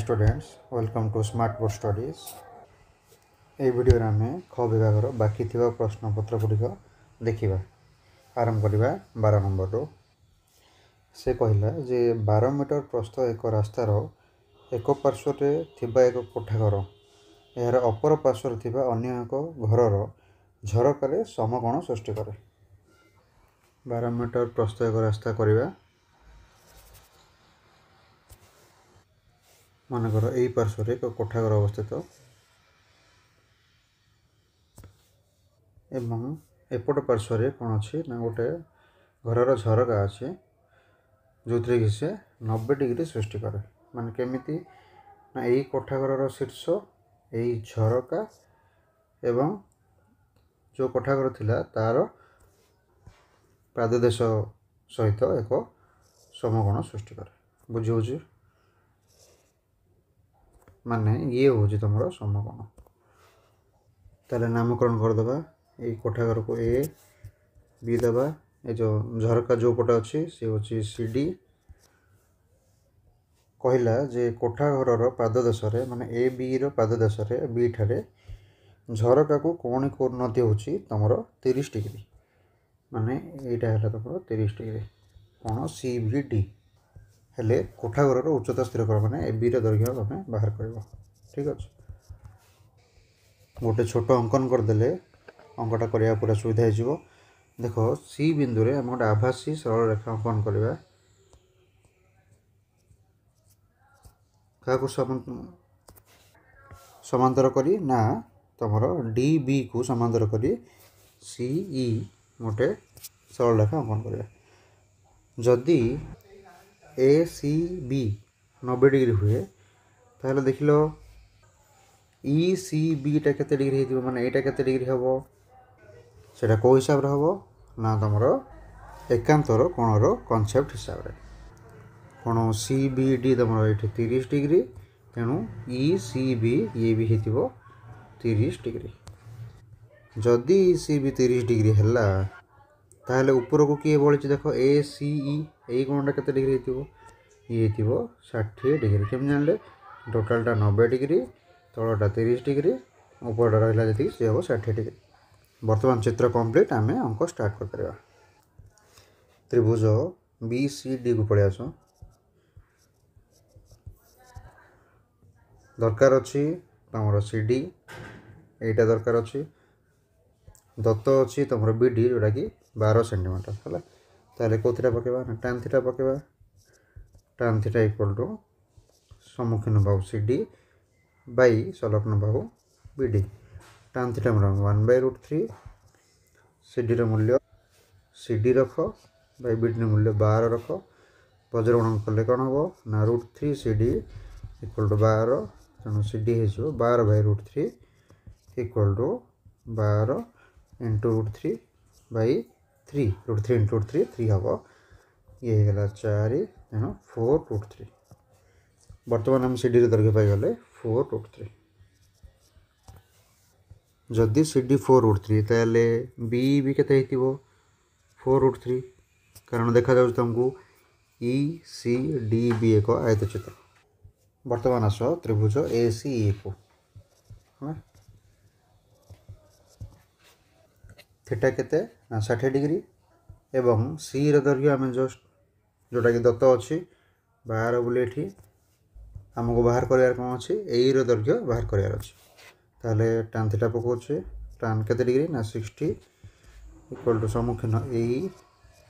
Students, welcome to Smart Board Studies. এই ভিডিওରେ ଆମେ ख ବିଭାଗର ବାକି ଥିବା ପ୍ରଶ୍ନପତ୍ର ଗୁଡ଼ିକ ଦେଖିବା। ଆରମ୍ଭ କରିବା 12 ନମ୍ବରରୁ। ସେ କହିଲା ଯେ 12 ମିଟର ପ୍ରସ୍ଥ ଏକ ରାସ୍ତାର ଏକ ପାର୍ଶ୍ୱରେ ଥିବା ଏକ କୋଠାଘର ଏହାର ଅପର ପାର୍ଶ୍ୱରେ ଥିବା ଅନ୍ୟ ଏକ ଘରର ଝରକାରେ ସମକୋଣ ସୃଷ୍ଟି କରେ। 12 ମିଟର ପ୍ରସ୍ଥ ଏକ ରାସ୍ତା କରିବା। ମନେକର এই ପାର୍ଶ୍ୱରେ ଏକ କୋଠାଘର ଅବସ୍ଥିତ ଏବଂ ଏପଟ ପାର୍ଶ୍ୱରେ କ'ଣ ଅଛି ନା ଗୋଟେ ଘରର ଝରକା ଅଛି ଯେଉଁଥିରେ କି ସେ 90 ଡିଗ୍ରୀ ସୃଷ୍ଟି କରେ। ମାନେ କେମିତି ନା ଏଇ କୋଠାଘରର ଶୀର୍ଷ ଏଇ ଝରକା ଏବଂ ଯେଉଁ କୋଠାଘର ଥିଲା ତାର ପାଦଦେଶ ସହିତ ଏକ ସମକୋଣ ସୃଷ୍ଟି କରେ। ବୁଝି ହେଉଛି ମାନେ ଇଏ ହେଉଛି ତୁମର ସମକୋଣ। ତାହେଲେ ନାମକରଣ କରିଦେବା। এই କୋଠାଘରକୁ ଏ ବି ଦେବା। ଏ ଯେଉଁ ଝରକା ଯେଉଁ ପଟେ ଅଛି ସେ ହେଉଛି ସି ଡି। କହିଲା ଯେ କୋଠାଘରର ପାଦଦେଶରେ ମାନେ ଏ ବିର ପାଦଦେଶରେ ବି ଠାରେ ଝରକାକୁ କୌଣିକ ଉନ୍ନତି ହେଉଛି ତୁମର 30 ଡିଗ୍ରୀ। ମାନେ ଏଇଟା ହେଲା ତୁମର 30 ଡିଗ୍ରୀ କ'ଣ ସି ଭି ଡି। ହେଲେ କୋଠାଘରର ଉଚ୍ଚତା ସ୍ଥିର କର ମାନେ ଏ ବିର ଦୈର୍ଘ୍ୟ ତୁମେ ବାହାର କରିବ। ଠିକ୍ ଅଛି। ଗୋଟେ ଛୋଟ ଅଙ୍କନ କରିଦେଲେ ଅଙ୍କଟା କରିବା ପୁରା ସୁବିଧା ହେଇଯିବ। ଦେଖ ସି ବିନ୍ଦୁରେ ଆମେ ଗୋଟେ ଆଭାସୀ ସରଳ ରେଖା ଅଙ୍କନ କରିବା। କାହାକୁ ସମାନ୍ତର କରି ନା ତୁମର ଡି ବି କୁ ସମାନ୍ତର କରି ସି ଇ ଗୋଟେ ସରଳ ରେଖା ଅଙ୍କନ କରିବା। ଯଦି ଏ ସି ବି 90 ଡିଗ୍ରୀ ହୁଏ ତାହେଲେ ଦେଖିଲ ଇ ସି ବିଟା କେତେ ଡିଗ୍ରୀ ହେଇଯିବ ମାନେ ଏଇଟା କେତେ ଡିଗ୍ରୀ ହେବ ସେଇଟା କେଉଁ ହିସାବରେ ହେବ ନା ତୁମର ଏକାନ୍ତର କୋଣର କନସେପ୍ଟ ହିସାବରେ। କ'ଣ ସି ବି ଡି ତୁମର ଏଇଠି 30 ଡିଗ୍ରୀ ତେଣୁ ଇ ସି ବି ଇଏ ବି ହେଇଥିବ 30 ଡିଗ୍ରୀ। ଯଦି ଇ ସି ବି 30 ଡିଗ୍ରୀ ହେଲା ତାହେଲେ ଉପରକୁ କିଏ ବଳିଛି ଦେଖ ଏ ସି ଇ ଏଇ କୋଣଟା କେତେ ଡିଗ୍ରୀ ହେଇଥିବ ଇଏ ହେଇଥିବ 60 ଡିଗ୍ରୀ। କେମିତି ଜାଣିଲେ ଟୋଟାଲଟା 90 ଡିଗ୍ରୀ ତଳଟା 30 ଡିଗ୍ରୀ ଉପରଟା ରହିଲା ଯେତିକି ସେ ହେବ 60 ଡିଗ୍ରୀ। ବର୍ତ୍ତମାନ ଚିତ୍ର କମ୍ପ୍ଲିଟ୍ ଆମେ ଅଙ୍କ ଷ୍ଟାର୍ଟ କରିପାରିବା। ତ୍ରିଭୁଜ ବି ସି ଡି କୁ ପଳେଇ ଆସ। ଦରକାର ଅଛି ତୁମର ସି ଡି ଏଇଟା ଦରକାର ଅଛି। ଦତ୍ତ ଅଛି ତୁମର ବି ଡି ଯେଉଁଟାକି 12 ସେଣ୍ଟିମିଟର ହେଲା। ତାହେଲେ କେଉଁଥିଟା ପକାଇବା ନା ଟାନ୍ ଥିଟା ପକାଇବା। ଟାନ୍ ଥିଟା ଇକ୍ୱାଲ୍ ଟୁ ସମ୍ମୁଖୀନ ବାହୁ ସି ଡି ବାଇ ସଂଲଗ୍ନ ବାହୁ ବି ଡି। ଟାନ୍ ଥିଟା ଆମର 1/√3। ସିଡ଼ିର ମୂଲ୍ୟ ସି ଡି ରଖ ବାଇ ବିଡ଼ିର ମୂଲ୍ୟ 12 ରଖ। ବଜ୍ରଗଣନ କଲେ କ'ଣ ହେବ ନା √3 ସି ଡି ଇକ୍ୱାଲ୍ ଟୁ 12 ତେଣୁ ସି ଡି ହେଇଯିବ 12/√3 equal to 12 into √3 Bai 3 √3 into √3 3 ହେବ। ଇଏ ହେଇଗଲା 4 ତେଣୁ 4√3। ବର୍ତ୍ତମାନ ଆମେ ସିଡ଼ିର ଦୈର୍ଘ୍ୟ ପାଇଗଲେ 4√3। ଯଦି ସି ଡି 4√3 ତାହେଲେ ବି ବି କେତେ ହେଇଥିବ 4√3 କାରଣ ଦେଖାଯାଉଛି ତୁମକୁ ଇ ସି ଡି ବି ଏକ ଆୟତଚିତ୍ର। ବର୍ତ୍ତମାନ ଆସ ତ୍ରିଭୁଜ ଏ ସି ଇ କୁ ଥିଟା କେତେ ନା 60 ଡିଗ୍ରୀ ଏବଂ ସିର ଦୈର୍ଘ୍ୟ ଆମେ ଜଷ୍ଟ ଯେଉଁଟାକି ଦତ୍ତ ଅଛି 12 ବୋଲି ଏଠି ଆମକୁ ବାହାର କରିବାର କ'ଣ ଅଛି ଏଇର ଦୈର୍ଘ୍ୟ ବାହାର କରିବାର ଅଛି। ତାହେଲେ ଟାନ୍ ଥିଟା ପକାଉଛି। ଟାନ୍ କେତେ ଡିଗ୍ରୀ ନା 60 ଇକ୍ୱାଲ୍ ଟୁ ସମ୍ମୁଖୀନ ଏଇ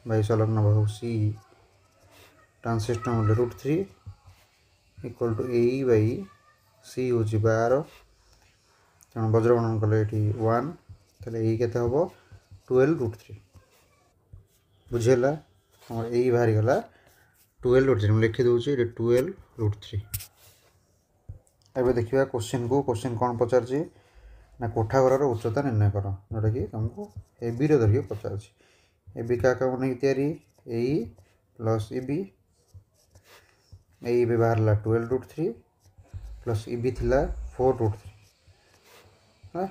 ବାଇ ସଂଲଗ୍ନ ବାହୁ ସି ଟାନ୍ ସିଷ୍ଟମ୍ ମୂଲ୍ୟ √3 ଇକ୍ୱାଲ୍ ଟୁ ଏଇ ବାଇ ସି ହେଉଛି 12 ତେଣୁ ବଜ୍ରଗଣନ କଲେ ଏଠି 1 ତାହେଲେ ଏଇ କେତେ ହେବ 12√3। ବୁଝିହେଲା ଆମର ଏଇ ବାହାରିଗଲା 12√3। ମୁଁ ଲେଖିଦେଉଛି ଏଠି 12√3। ଏବେ ଦେଖିବା କୋଶ୍ଚିନ୍କୁ। କୋଶ୍ଚିନ୍ କ'ଣ ପଚାରୁଛି ନା କୋଠାଘରର ଉଚ୍ଚତା ନିର୍ଣ୍ଣୟ କର ଯେଉଁଟାକି ତୁମକୁ ଏ ବିର ଦୈର୍ଘ୍ୟ ପଚାରୁଛି। ଏ ବି କାହା କାହାକୁ ନେଇକି ତିଆରି ଏଇ ପ୍ଲସ୍ ଇ ବି। ଏଇ ବି ବାହାରିଲା 12√3 ପ୍ଲସ୍ ଇ ବି ଥିଲା 4√3 ହଁ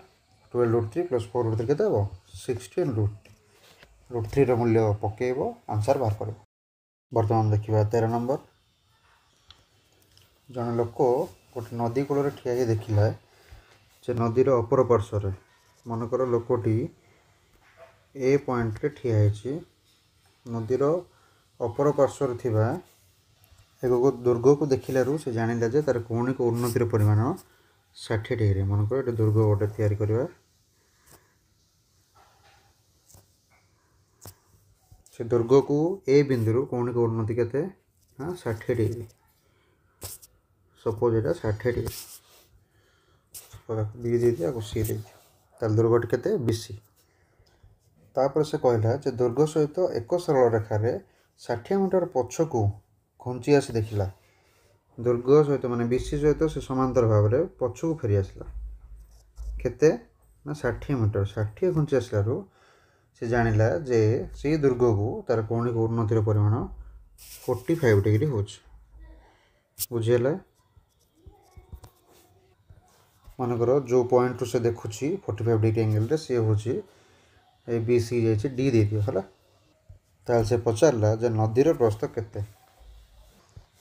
12√3 ପ୍ଲସ୍ 4√3 କେତେ ହେବ 16√3ର ମୂଲ୍ୟ ପକାଇବ ଆନ୍ସର୍ ବାହାର କରିବ। ବର୍ତ୍ତମାନ ଦେଖିବା 13 ନମ୍ବର। जन लोक गोटे नदी कूल ठिया ही देखला जे नदीर अपर पार्श्वर मनकर लोकटी ए पॉइंट रे ठिया है नदीर अपर पार्श्वर थिबा एक दुर्ग को देखिलु से जानिला जे तार कौणिक उन्नतिर परिमाण 60 डिग्री मनकर ये दुर्ग गोटे तैयारी करवा से दुर्ग को ए बिंदु कौणिक उन्नति केते हाँ 60 डिग्री सपोज एटा 60 डिग्री बी दे दिया को सी दे दिया दुर्गटी केते बीसी तापर से कहला जे दुर्ग सहित एक सरल रेखार 60 मीटर पछकू घुंची आसी देखिला दुर्ग सहित माने बीसी सहित से समांतर भाव में पछकू फेरी आसला केते ना 60 मीटर 60 घुंची आसलारू से जानिला जे से दुर्ग को तार कौणिक उन्नतिर परिमाण 45 डिग्री हो बुझेला मनकर जो पॉइंट से देखुची 45 डिग्री एंगल रे से होची ए बी सी जाइए डी दे दियो हला ताल से पचारला जे नदीर प्रस्थ केते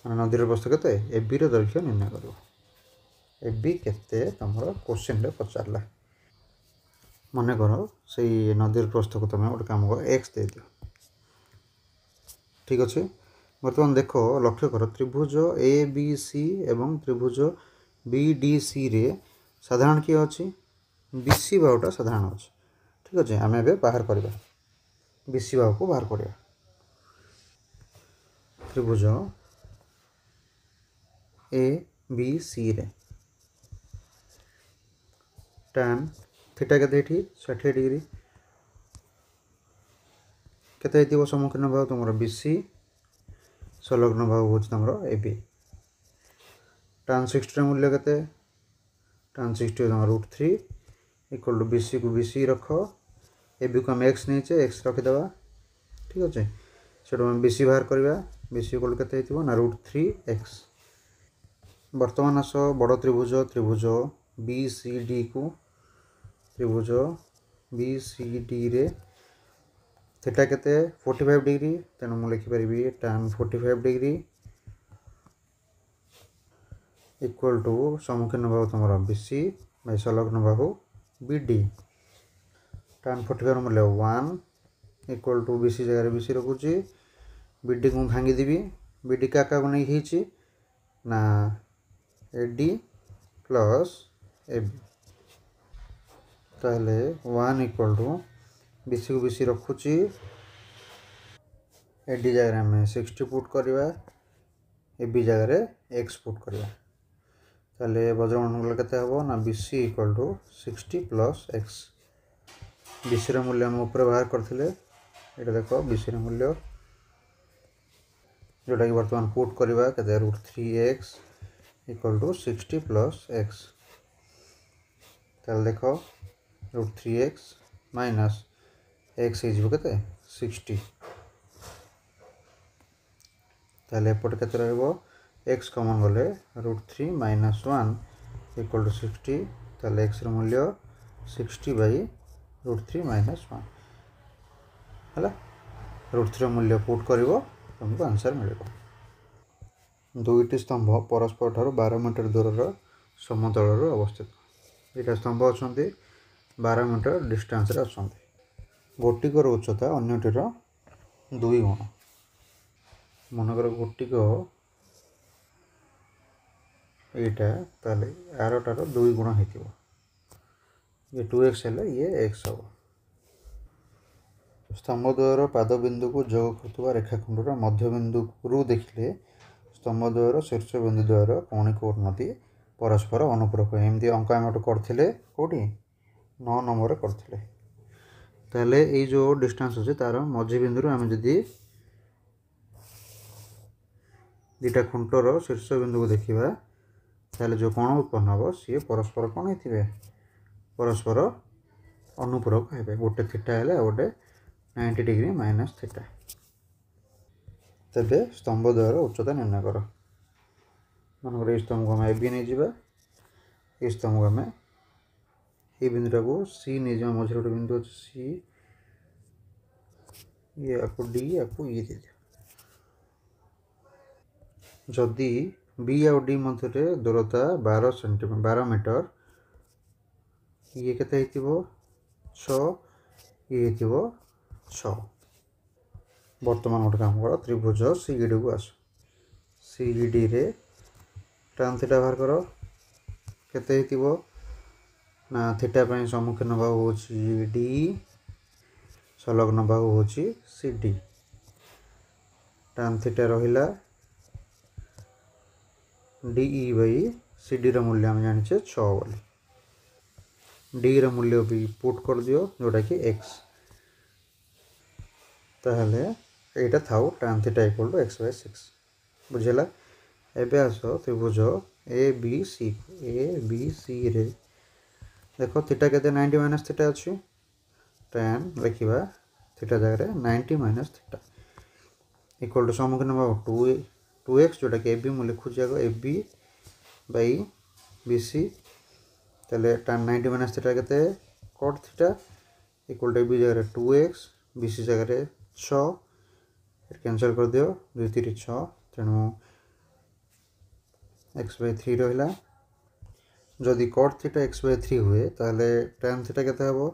माने नदीर प्रस्थ केते ए बी रो दैर्घ्य निर्णय करो ए बी केते तमरो क्वेश्चन रे पचारला मन कर से नदीर प्रस्थ को तुम गोटे काम कर एक्स दे दियो ठीक अच्छे बर्तमान देख लक्ष्य कर त्रिभुज ए बी सी एवं त्रिभुज बी डी सी रे साधारण किए अच्छी बीसी भावटा साधारण अच्छे ठीक अच्छे आम ए बाहर करवा बीसी भाव को बाहर करवा त्रिभुज ए बी सी रे tan थीटा के 60 डिग्री केते सम्मुखीन भाव तुम बीसी संलग्न भाव हूँ तुम ए बी tan 60 मूल्य के tan 60 √3 इक्वल टू बीसी को बीसी रख ए बी को आम एक्स नहीं एक्स रखीदे ठीक अच्छे से बीसी बाहर करवा बीसी इक्वल के √3x बर्तमान आस बड़ त्रिभुज त्रिभुज बी सी डी को त्रिभुज बी सी डी रे थीटा केते 45 डिग्री तेणु मुझे लिखिपारि tan 45 डिग्री इक्वल टू सम्मुखीन बाहु तुम बीसी बाय संलग्न बाहु बी डी tan 45 मूल्य 1 इक्वल टू बीसी जगह बीसी रखुची बीडी को भांगीदेवी बीडी क्या को नहीं ना एडी प्लस ए बी ताहले 1 इक्वल टू बीसी को बीसी रखुची एडी जगह आम 60 पुट करवा ए बी जगह एक्स पुट करवा ताहले वज्रमंडल केते हबो ना BC equal to 60 plus X BC रो मूल्य हम ऊपर बाहर करथिले एटा देखो बीसी रो मूल्य जोटा कि बर्तमान पुट करवा केते √3x equal to 60 plus x ताहले देखो √3x माइनस एक्स के 60 ताहले एपट केते रहबो एक्स कमन गले √3 माइनस 1 इक्वल टू 60 ताहले एक्स रो मूल्य 60 बाई √3 माइनस 1 है √3 मूल्य पुट करिवो तुमको आंसर मिलेगा दुईटी स्तंभ परस्पर ठार 12 मीटर दूर समतल अवस्थित यहाँ स्तंभ अच्छा 12 मीटर डिस्टेंस रे अच्छा गोटिकर उच्चता अन्यटीर 2 गुण मनकर गोटिक यहाँ ताले आरटार 2 गुण हो ये 2x है ये x हम स्तंभद्वयर पादबिंदु को जोग करुवा रेखाखंडर मध्यबिंदु रु देखिले स्तंभद्वयर शीर्ष बिंदु द्वयर कौणिक उन्नति परस्पर अनुपूरक एमती अंक आम करते कौटी 9 नंबर करते ताले ये जो डिस्टेंस अच्छे तार मझी बिंदु आम जदि दुटा खुंटर शीर्ष बिंदु को देखा ताले जो कोण उत्पन्न हम सी परस्पर कौन होते परस्पर अनुपूरक हे गोटे थीटा है गोटे 90 डिग्री माइनस थीटा तेरे स्तंभ द्वार उच्चता निर्णय कर मन स्तंभ को आम ए बी नहीं जावा ये स्तंभ को आम ये बिंदुटा को सी नहीं जा मझे गोटे बिंदु अच्छे सी ये आपको डी आपको ये दे दिया जदि बी आउ डी मध्य दूरता 12 मीटर ये केते हेतिबो 6 ये हेतिबो 6। वर्तमान गोटे काम कर त्रिभुज सीईडी को आस सीईडी रे tan थीटा बाहर कर केते हेतिबो ना थीटा ପାଇଁ ସମ୍ମୁଖୀନ ବାହୁ ହେଉଛି D ସଂଲଗ୍ନ ବାହୁ ହେଉଛି CD tan थीटा रहिला DE बाई CD ର मूल्य हम जानिछे 6 बोली D ର मूल्य भी पुट कर दियो जोटा कि x ताहले एटा थाउ tan theta equal to x/6 बुझिला। एबे आसो त्रिभुज ABC रे देखो थीटा केते 90 माइनस थीटा अच्छी tan लिखा थीटा जगह 90 माइनस थीटा इक्वल टू सम्मुखीन भाव 2x जोटा कि AB मूल्य खोजा AB बाई BC ताले tan 90 माइनस थीटा केते cot theta equal to AB जगह 2x BC जगह 6 कैंसिल कर दियो 2 3 6 तेणु x/3 रहिला जदि cot थीटा x/3 हुए ताले tan थीटा केते हबो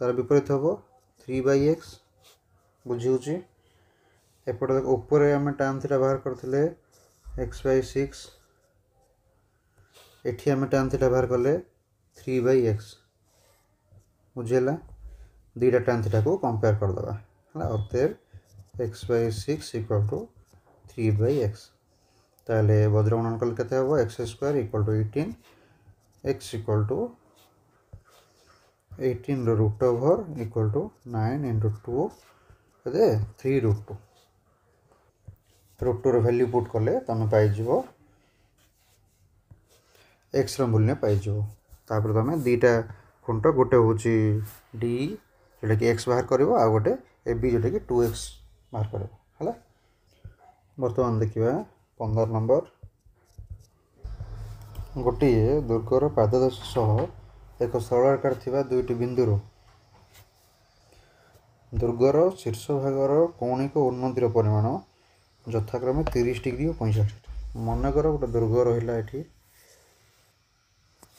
तार विपरीत हबो 3/x बुझिउची एपटे ऊपर आम tan थीटा बाहर करथिले x/6 एठी आम tan थीटा बाहर करले 3/x बुझेला दीटा tan थीटा को कंपेयर कर दबा हला अतएव x/6 इक्वल टू 3/x ताले वज्र गुणन कल केते हबो x² equal to 18 x equal to 18 रो root over equal to 9 into 2 केते 3 रूट 2 रो वैल्यू पुट करले तमे पाई जिवो x रो मूल्य पाई जिवो तापर तमे दीटा खुंट गोटे होची d जेटा कि x बाहर करबो आ गोटे ab जेटा कि 2x बाहर करबो हला। वर्तमान देखिबा 15 नंबर गोटे दुर्गर पाददेश सह एक सरलाकार थिबा दुईटी बिंदुर दुर्गर शीर्ष भागर कौणिक उन्नतिर परिमाण यथाक्रमे 30 डिग्री और 65 डिग्री मनकर गोटे दुर्ग रहा ये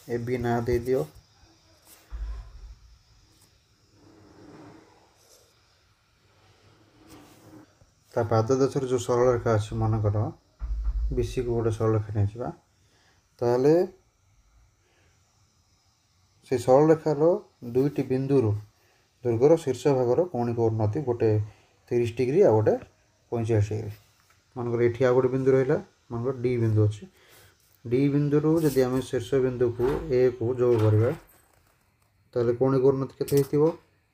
ए बी ना दे दियो ता पाददेशर जो सरल रेखा अच्छी मनकर बीसी को गोटे सरल रेखा नहीं जावा ताहले से सरल रेखार दुईटी बिंदुर दुर्गर शीर्ष भागर कौणिक उन्नति गोटे 30 डिग्री आ गोटे 45 डिग्री मनकर ये आ गोटे बिंदु रहा मनकर डी बिंदु अच्छी डी बिंदु जदि आम शीर्ष बिंदु को ए को जोग करवा ताहले कौणिक उन्नति केते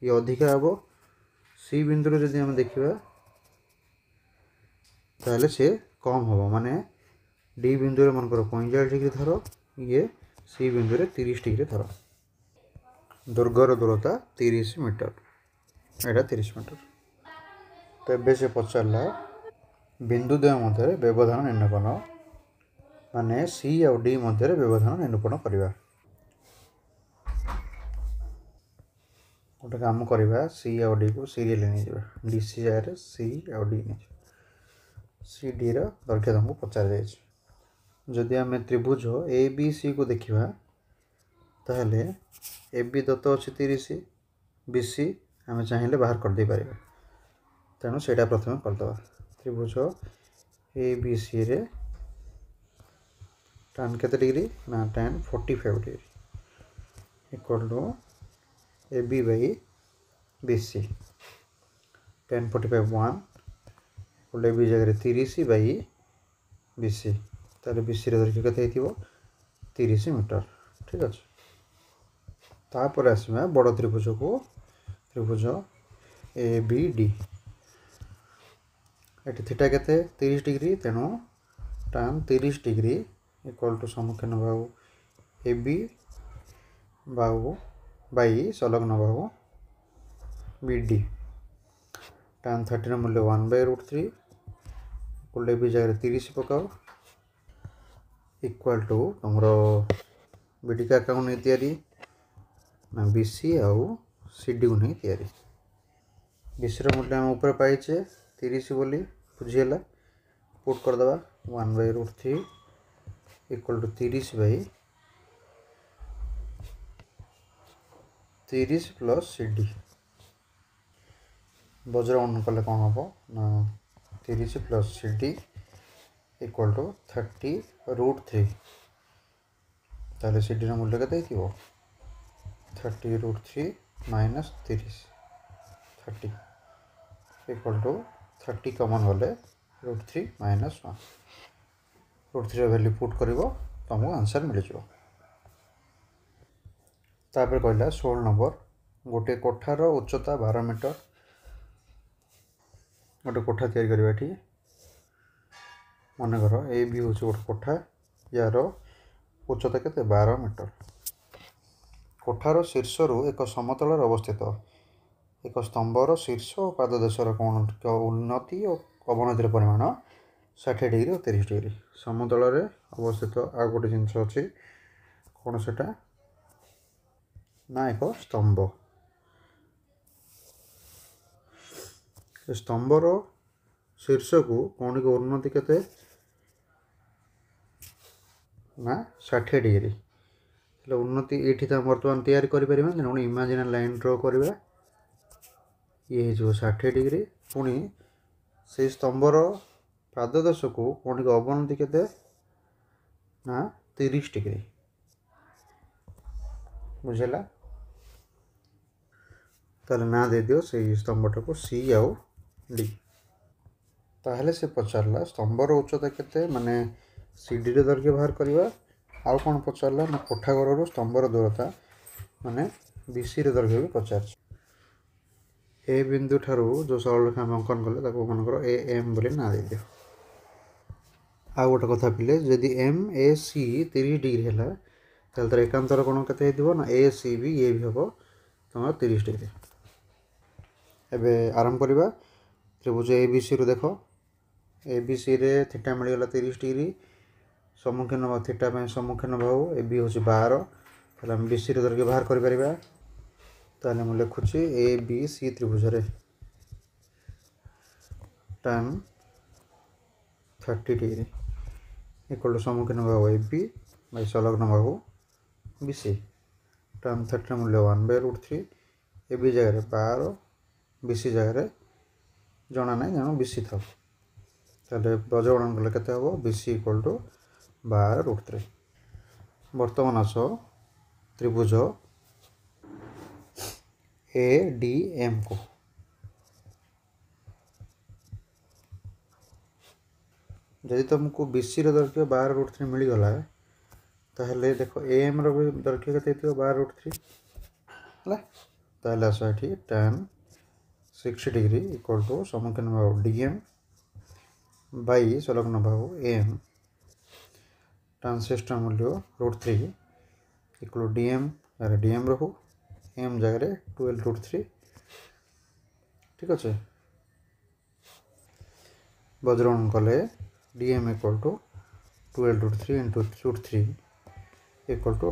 ये अधिका हम सी बिंदु जदि आम देखा ताहले से कम हम माने डी बिंदु मनकर 45 डिग्री धर ये सी बिंदु 30 डिग्री धर दुर्गर दूरता 30 मीटर एटा 30 मीटर तो ये से पचारा बिंदु द्वय मध्य व्यवधान निरूपण माने सी आउ डी मध्य व्यवधान निरूपण करवा गोटे काम करवा सी आउ डी को सीरियल नहीं जावा डी सी जगह सी आउ डी नहीं सी डी दैर्घ्य तुमको पचार जदि आम त्रिभुज ए बी सी को देखा ताहले ए बी दत्त अच्छी 30 बी सी आम चाहिए बाहर कर दे पार तेणु से प्रथम करदे त्रिभुज ए बी सी रे tan केते डिग्री ना tan 45 degree equal to A B by B C tan 45 1 A B जगह 30 बाई बी सी ताले बी सी दैर्घ्य केते 30 मीटर ठीक अच्छे तापर आसवा बड़ त्रिभुज को त्रिभुज ए बी डी ये थीटा केते 30 डिग्री तेणु tan 30 degree equal to सम्मुखीन Bahu A B Bahu by संलग्न बाहु बी डी tan 30 मूल्य 1/√3 इक्वल ए बी जगह 30 पकाओ इक्वल टू तुम बीडी का अकाउंट नहीं तैयारी ना बीसी आउ सीडी को नहीं तैयारी बीसी मूल्य आम ऊपर पाइचे 30 बोली बुझीगला पुट करदे 1/√3 इक्वल टू 30/30 प्लस CD बज्रगणन कले कौन हम ना 30 प्लस CD इक्वल टू 30√3 ताले CD मूल्य के 30√3 माइनस 30 30 इक्वल टू 30 कमन गले √3 माइनस 1 √3 वैल्यू पुट कर तुमको आंसर मिल जाए। तापर कहला 16 नंबर गोटे कोठार उच्चता 12 मीटर गोटे कोठा तैयारी करवा ये मन कर ए भी हूँ गोटे कोठा यार उच्चता के 12 मीटर कोठार शीर्षर एक समतल अवस्थित एक स्तंभर शीर्ष और पाददेशर कोण उन्नति और अवनतिर परिमाण 60 डिग्री और 30 डिग्री समतल अवस्थित आ गोटे जिनस अच्छी कौन से ना एक स्तंभ स्तंभर शीर्ष को कौन की उन्नति केते ना 60 डिग्री उन्नति ये बर्तमान तैयारी करें इमेजिनरी लाइन ड्र करवा ये हो 60 डिग्री पुणी से स्तंभर पाददेश को कौन की अवनति केते ना 30 डिग्री बुझेगा ताले ना दे दियो से स्तंभटा को सी आउ डी ताहले से पचारला स्तंभर उच्चता केते माने सीडी रे दैर्घ्य बाहर करवा आउ कौन पचारला ना कोठा घर स्तंभर दूरता माने बीसी रे दैर्घ्य भी पचार ए बिंदु ठारू जो सरलरेखा आम अंकन कले ताको मनकर ए एम बोली ना दे दियो आ गोटे कथा पिले जदि एम ए सी 30 डिग्री है ताल तार एकांतर कोण केते हेतिबो ना ए सी भी ये भी हम तुम 30 डिग्री एबे आरंभ करवा त्रिभुज ए बी सी रु देख ए बी सी रे थीटा मिलगला 30 डिग्री सम्मुखीन थीटा सम्मुखीन भाव ए बी हूँ 12 ताले हम बी सी रे दैर्घ्य बाहर कर परिबा ताले मु लिखुची ए बी सी त्रिभुज रे tan 30 डिग्री इक्वल टू सम्मुखीन भाव ए बी बाई संलग्न भाव बी सी tan 30 मूल्य 1/√3 ए बी जगह 12 बी सी जगह जना ना जान बी सी था बज्रगणन कले केते हम बी सी इक्वल टू 12√3 बर्तमान आस त्रिभुज ए डी एम को जदि तुमको बी सी दैर्घ्य 12√3 मिलगला ताहले देखो एम रो दैर्घ्य केते 12√3 है ताहले आस ये tan 60 डिग्री इक्वल टू सम्मुखीन भाव डीएम बाई संलग्न भाव एम tan सिस्टम मूल्य √3 इक्वल टू डीएम डीएम रहू एम जगह 12√3 ठीक अच्छे बज्रगणन कले DM equal to 12√3 into √3 equal to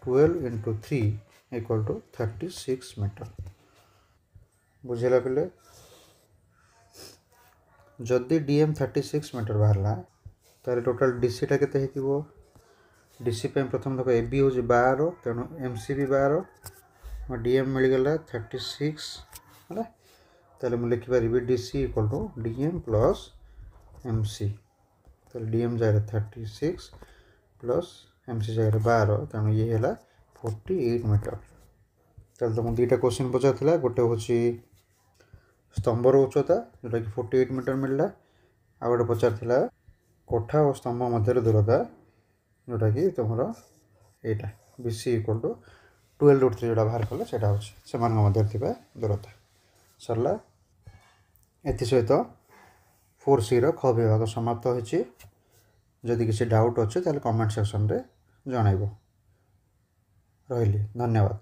12 into 3 equal to 36 metre बुझेगा पिले जदि डीएम 36 मीटर बाहरला तार टोटाल डीसी टा केते हेतिबो डीसी पे प्रथम देखो ए बी हो 12 तेणु एम सी भी 12 डीएम मिलगला 36 है ताले मु लिखि पारि DC equal to DM plus M C ताले डीएम जगह 36 प्लस एम सी जगह 12 तेणु ये है 48 मीटर ताले तुम दुईटा क्वेश्चन पचार गोटे हूँ स्तंभर उच्चता जोटा कि 48 मीटर मिलला आ गोटे पचार कोठा और स्तंभ मध्य दूरता जोटा कि तुम यहाँ बी सी इक्वल टू 12√3 जोटा बाहर कले से दूरता सरला एसत 4C ख विभाग समाप्त होती जदि किसी डाउट अच्छे कमेंट सेक्शन रे जनइब रही धन्यवाद।